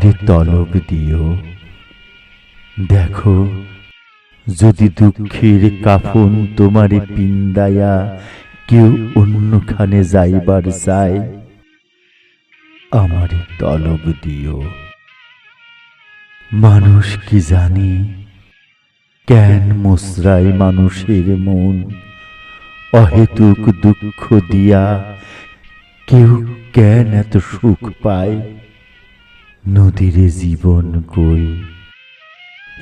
আমারে তলব দিও। দেখো যদি দুঃখের কাফন তোমারে পিন্দায়া কেউ অন্যখানে যাইবার চায়, আমারে তলব দিও। মানুষ কি জানি কেন মুসরায় মানুষের মন, অহেতুক দুঃখ দিয়া কেউ কেন এত সুখ পায়। নদীরে জীবন কই,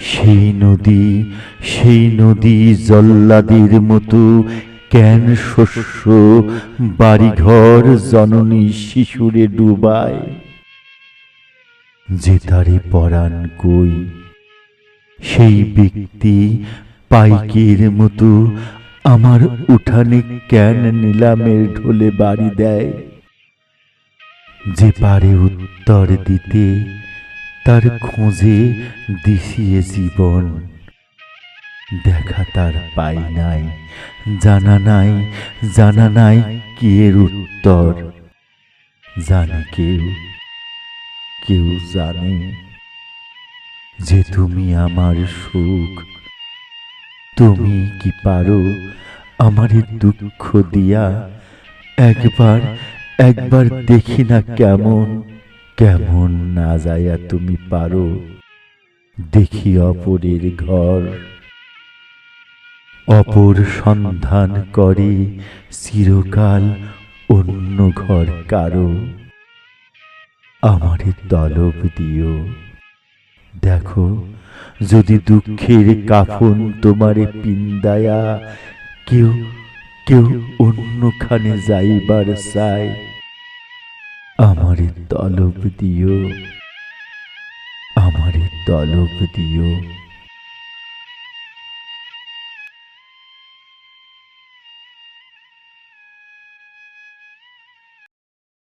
সেই নদী জল্লাদের মতো কেন শস্য বাড়িঘর জননী শিশুরে ডুবায়। যে তারে পরাণ কই, সেই ব্যক্তি পাইকের মতো আমার উঠানে কেন নিলামের ঢোলে বাড়ি দেয়। যে পারে উত্তর দিতে তার খোঁজে দিছিয়ে জীবন, দেখা তার পাই নাই, জানা নাই কি এর উত্তর। জানে কেউ জানে যে তুমি আমার সুখ। তুমি কি পারো আমারে দুঃখ দিয়া একবার দেখি না কেমন না যায়া তুমি পারো দেখি অপরের ঘর। অপর সন্ধান করে চিরকাল অন্য ঘর কারো, আমারে তলব দিও। দেখো যদি দুঃখের কাফন তোমারে পিন্দায়া কেউ অন্যখানে যাইবার চায়, আমারে তলব দিও, আমারে তলব দিও।